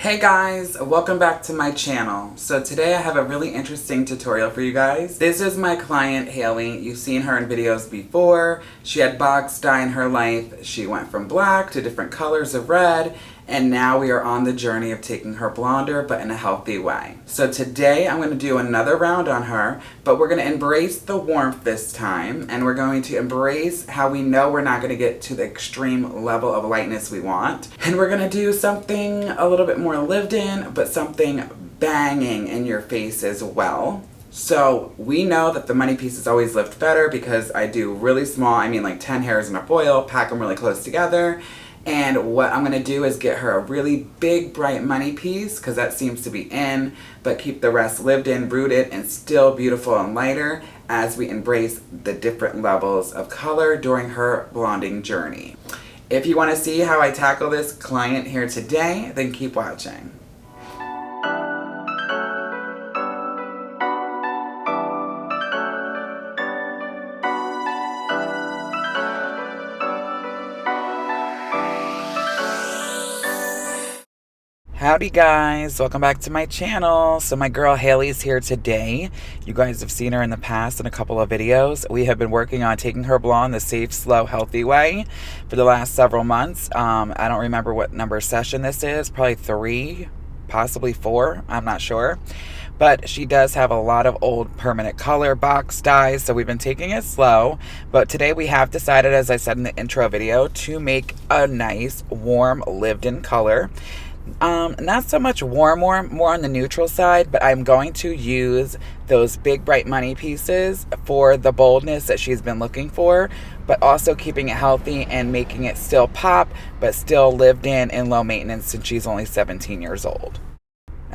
Hey guys, welcome back to my channel. So today I have a really interesting tutorial for you guys. This is my client Hailey. You've seen her in videos before. She had box dye in her life. She went from black to different colors of red, and now we are on the journey of taking her blonder, but in a healthy way. So today I'm going to do another round on her, but we're going to embrace the warmth this time, and we're going to embrace how we know we're not going to get to the extreme level of lightness we want. And we're going to do something a little bit more lived in, but something banging in your face as well. So we know that the money pieces always lift better because I do really small, I mean like 10 hairs in a foil, pack them really close together. And what I'm going to do is get her a really big, bright money piece, because that seems to be in, but keep the rest lived in, rooted, and still beautiful and lighter as we embrace the different levels of color during her blonding journey. If you want to see how I tackle this client here today, then keep watching. Howdy guys, welcome back to my channel. So my girl Hailey's here today. You guys have seen her in the past in a couple of videos. We have been working on taking her blonde the safe, slow, healthy way for the last several months. I don't remember what number session this is, probably 3, possibly 4, I'm not sure. But she does have a lot of old permanent color box dyes, so we've been taking it slow. But today we have decided, as I said in the intro video, to make a nice, warm, lived-in color. Not so much warm, more on the neutral side, but I'm going to use those big bright money pieces for the boldness that she's been looking for, but also keeping it healthy and making it still pop, but still lived in and low maintenance since she's only 17 years old.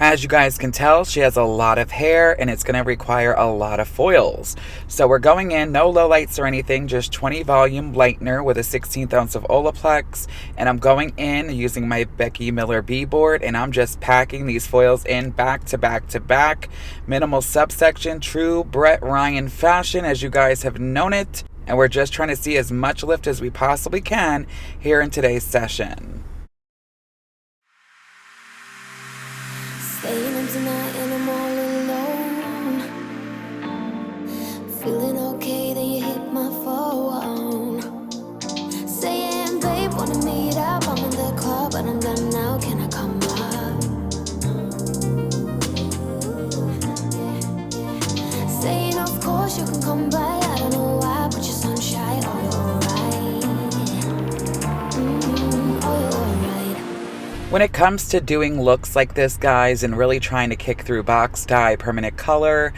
As you guys can tell, she has a lot of hair and it's going to require a lot of foils. So we're going in, no low lights or anything, just 20 volume lightener with a 1/16 ounce of Olaplex. And I'm going in using my Becky Miller B board, and I'm just packing these foils in back to back to back. Minimal subsection, true Brett Ryan fashion as you guys have known it. And we're just trying to see as much lift as we possibly can here in today's session. Staying up tonight and I'm all alone. Feeling okay, then you hit my phone. Saying, babe, wanna meet up? I'm in the club, but I'm done now. Can I come up? Saying, of course you can come by. I don't know why, but you're sunshine. Oh, you're alright. Oh, you're alright. When it comes to doing looks like this, guys, and really trying to kick through box dye, permanent color,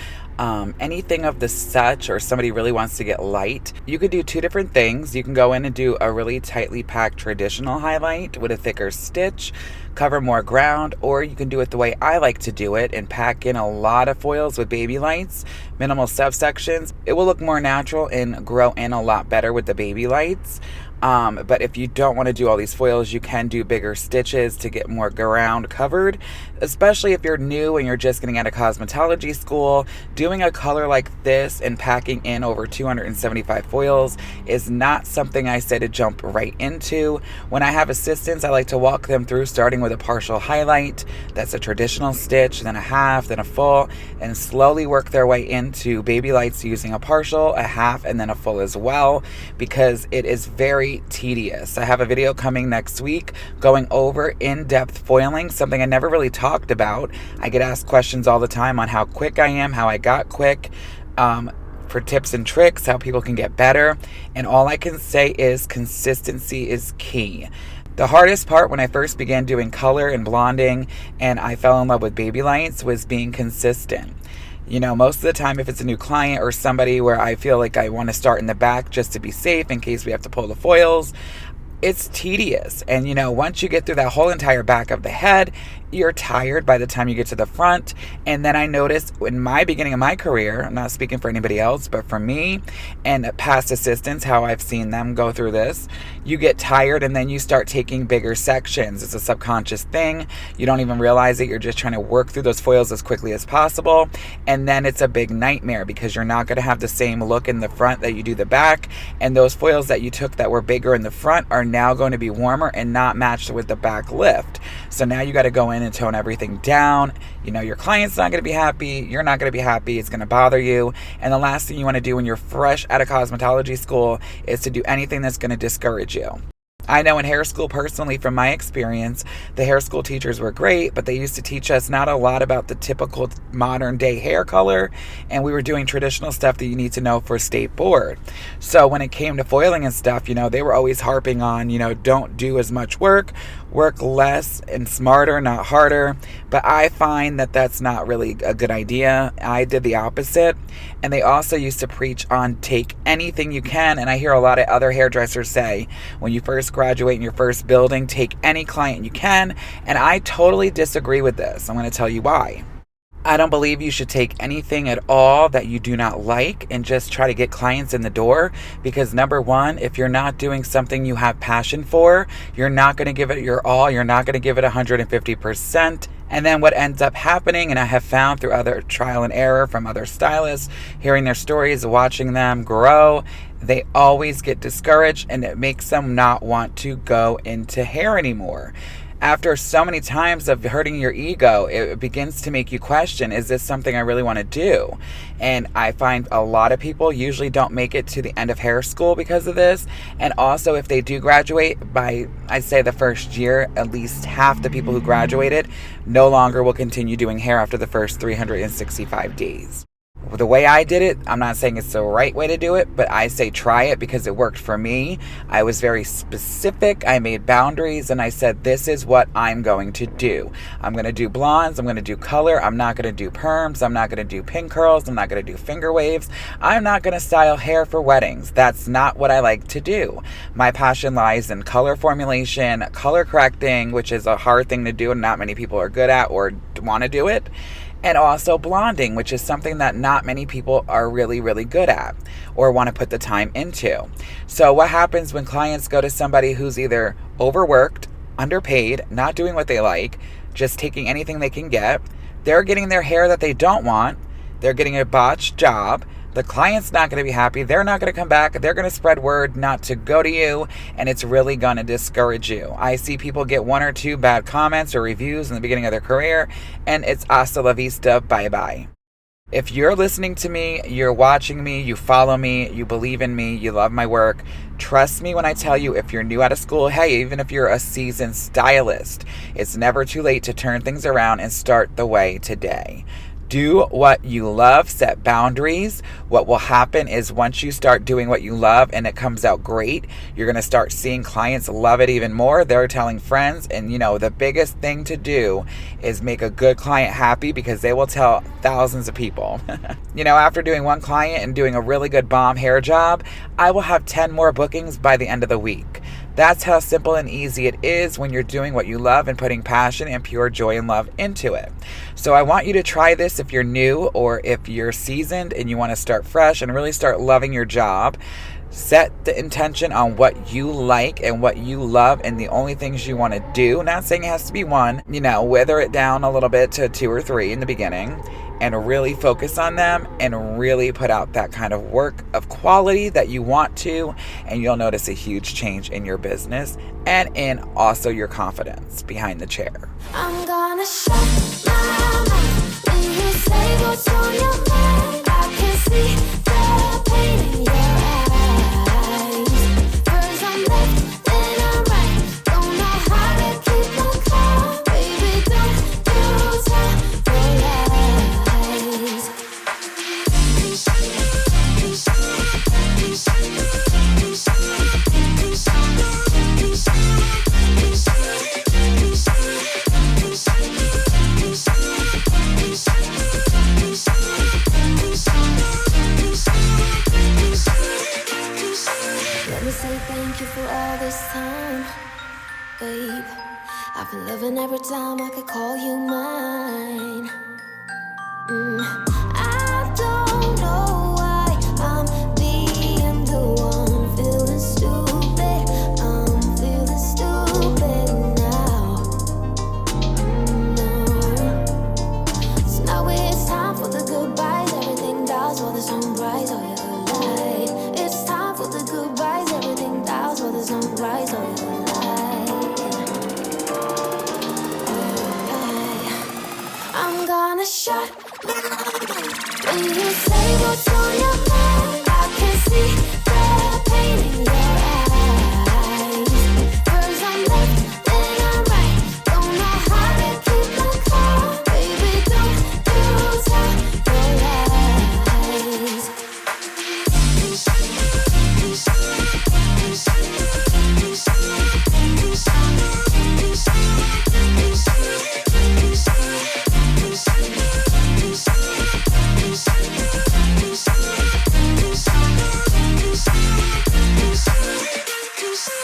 anything of the such, or somebody really wants to get light, you could do two different things. You can go in and do a really tightly packed traditional highlight with a thicker stitch, cover more ground, or you can do it the way I like to do it and pack in a lot of foils with baby lights, minimal subsections. It will look more natural and grow in a lot better with the baby lights. But if you don't want to do all these foils, you can do bigger stitches to get more ground covered, especially if you're new and you're just getting out of cosmetology school. Doing a color like this and packing in over 275 foils is not something I say to jump right into. When I have assistants, I like to walk them through starting with a partial highlight. That's a traditional stitch, then a half, then a full, and slowly work their way into baby lights using a partial, a half, and then a full as well, because it is very tedious. I have a video coming next week going over in-depth foiling, something I never really talked about. I get asked questions all the time on how quick I am, how I got quick, for tips and tricks, how people can get better. And all I can say is consistency is key. The hardest part when I first began doing color and blonding and I fell in love with baby lights was being consistent. You know, most of the time if it's a new client or somebody where I feel like I want to start in the back just to be safe in case we have to pull the foils, it's tedious. And you know, once you get through that whole entire back of the head, you're tired by the time you get to the front. And then I noticed in my beginning of my career, I'm not speaking for anybody else, but for me and past assistants, how I've seen them go through this, you get tired and then you start taking bigger sections. It's a subconscious thing. You don't even realize it. You're just trying to work through those foils as quickly as possible. And then it's a big nightmare because you're not going to have the same look in the front that you do the back. And those foils that you took that were bigger in the front are now going to be warmer and not matched with the back lift. So now you got to go in and tone everything down. You know, your client's not going to be happy. You're not going to be happy. It's going to bother you. And the last thing you want to do when you're fresh out of cosmetology school is to do anything that's going to discourage you. I know in hair school, personally, from my experience, the hair school teachers were great, but they used to teach us not a lot about the typical modern day hair color, and we were doing traditional stuff that you need to know for state board. So when it came to foiling and stuff, you know, they were always harping on, you know, don't do as much work less and smarter, not harder. But I find that that's not really a good idea. I did the opposite. And they also used to preach on take anything you can. And I hear a lot of other hairdressers say, when you first graduate in your first building, take any client you can. And I totally disagree with this. I'm going to tell you why. I don't believe you should take anything at all that you do not like and just try to get clients in the door, because number one, if you're not doing something you have passion for, you're not going to give it your all. You're not going to give it 150%. And then what ends up happening, and I have found through other trial and error from other stylists, hearing their stories, watching them grow, they always get discouraged, and it makes them not want to go into hair anymore. After so many times of hurting your ego, it begins to make you question, is this something I really want to do? And I find a lot of people usually don't make it to the end of hair school because of this. And also, if they do graduate by, I'd say the first year, at least half the people who graduated no longer will continue doing hair after the first 365 days. The way I did it, I'm not saying it's the right way to do it, but I say try it because it worked for me. I was very specific. I made boundaries and I said, this is what I'm going to do. I'm going to do blondes. I'm going to do color. I'm not going to do perms. I'm not going to do pin curls. I'm not going to do finger waves. I'm not going to style hair for weddings. That's not what I like to do. My passion lies in color formulation, color correcting, which is a hard thing to do and not many people are good at or want to do it. And also blonding, which is something that not many people are really, really good at or want to put the time into. So what happens when clients go to somebody who's either overworked, underpaid, not doing what they like, just taking anything they can get, they're getting their hair that they don't want, they're getting a botched job, the client's not going to be happy, they're not going to come back, they're going to spread word not to go to you, and it's really going to discourage you. I see people get 1 or 2 bad comments or reviews in the beginning of their career, and it's hasta la vista, bye-bye. If you're listening to me, you're watching me, you follow me, you believe in me, you love my work, trust me when I tell you, if you're new out of school, hey, even if you're a seasoned stylist, it's never too late to turn things around and start the way today. Do what you love, set boundaries. What will happen is once you start doing what you love and it comes out great, you're going to start seeing clients love it even more. They're telling friends, and you know, the biggest thing to do is make a good client happy because they will tell thousands of people. You know, after doing one client and doing a really good bomb hair job, I will have 10 more bookings by the end of the week. That's how simple and easy it is when you're doing what you love and putting passion and pure joy and love into it. So I want you to try this if you're new or if you're seasoned and you want to start fresh and really start loving your job. Set the intention on what you like and what you love and the only things you want to do. Not saying it has to be one, you know, wither it down a little bit to 2 or 3 in the beginning and really focus on them and really put out that kind of work of quality that you want to, and you'll notice a huge change in your business and in also your confidence behind the chair. I'm gonna shut my mouth when you say what's on your mind. I can see the pain in your eyes. First I'm left, then I'm right. Don't know how to keep my calm. Baby, don't you tell your lies. Let me say thank you for all this time, babe. I've been loving every time I could call you mine. I don't know why I'm being the one feeling stupid. I'm feeling stupid now. No. So now it's time for the goodbyes. Everything dies while the sunrise. Oh, you're alive. It's time for the goodbyes. Everything dies while the sunrise. Oh, you're I'm gonna shut my mouth. When you say what's on your mind, I can see the pain in your eyes. First I'm left, then I'm right. Don't know how to keep my calm. Baby, don't you tell your lies.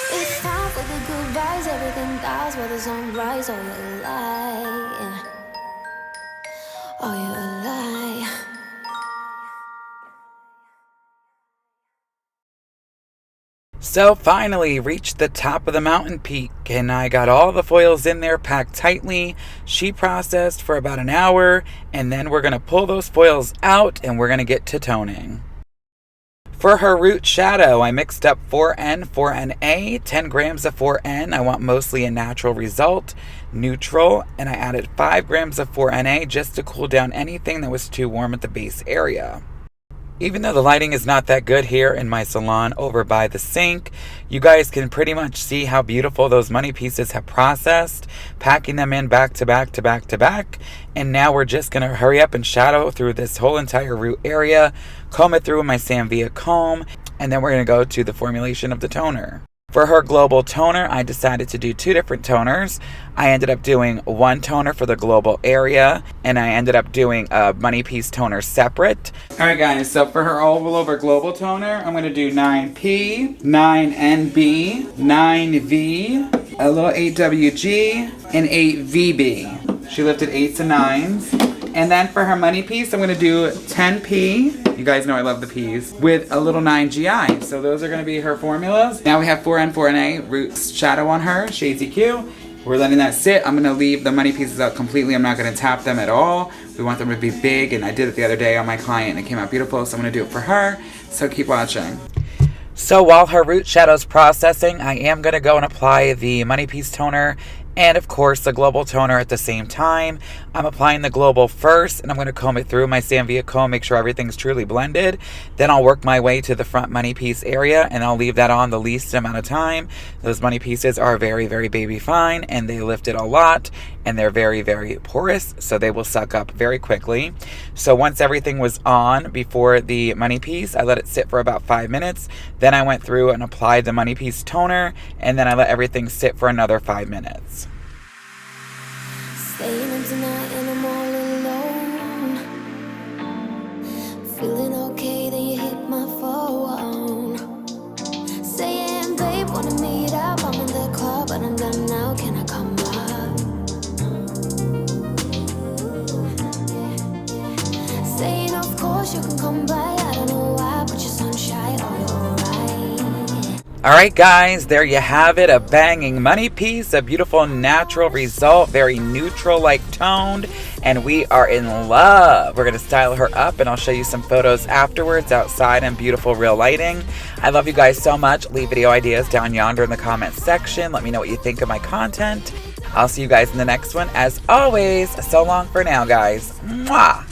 It's time for the goodbyes. Everything dies while the sun rises. Oh, you lie. Oh, you lie. So finally reached the top of the mountain peak, and I got all the foils in there packed tightly. She processed for about an hour, and then we're going to pull those foils out and we're going to get to toning. For her root shadow, I mixed up 4N, 4NA, 10 grams of 4N. I want mostly a natural result, neutral, and I added 5 grams of 4NA just to cool down anything that was too warm at the base area. Even though the lighting is not that good here in my salon over by the sink, you guys can pretty much see how beautiful those money pieces have processed, packing them in back to back to back to back. And now we're just going to hurry up and shadow through this whole entire root area, comb it through with my Sanvia comb, and then we're going to go to the formulation of the toner. For her global toner, I decided to do 2 different toners. I ended up doing 1 toner for the global area, and I ended up doing a money piece toner separate. Alright guys, so for her all over global toner, I'm going to do 9P, 9NB, 9V, a little 8WG, and 8VB. She lifted 8s and 9s. And then for her money piece, I'm going to do 10P. You guys know I love the P's. With a little 9GI. So those are going to be her formulas. Now we have 4N, 4NA, root shadow on her, Shades EQ. We're letting that sit. I'm going to leave the money pieces out completely. I'm not going to tap them at all. We want them to be big. And I did it the other day on my client and it came out beautiful. So I'm going to do it for her. So keep watching. So while her root shadow's processing, I am going to go and apply the money piece toner and of course the global toner at the same time. I'm applying the global first and I'm going to comb it through my Sanvia comb, make sure everything's truly blended. Then I'll work my way to the front money piece area and I'll leave that on the least amount of time. Those money pieces are very, very baby fine and they lifted a lot and they're very, very porous, so they will suck up very quickly. So once everything was on before the money piece, I let it sit for about 5 minutes. Then I went through and applied the money piece toner and then I let everything sit for another 5 minutes. Staying up tonight and I'm all alone. Feeling okay, then you hit my phone. Saying, babe, wanna meet up? I'm in the club, but I'm done now. Can I come up? Saying, of course you can come by. I don't know why, but you're sunshine. Oh, you're right. Alright guys, there you have it, a banging money piece, a beautiful natural result, very neutral like toned, and we are in love. We're going to style her up and I'll show you some photos afterwards outside in beautiful real lighting. I love you guys so much. Leave video ideas down yonder in the comments section. Let me know what you think of my content. I'll see you guys in the next one. As always, so long for now guys. Mwah!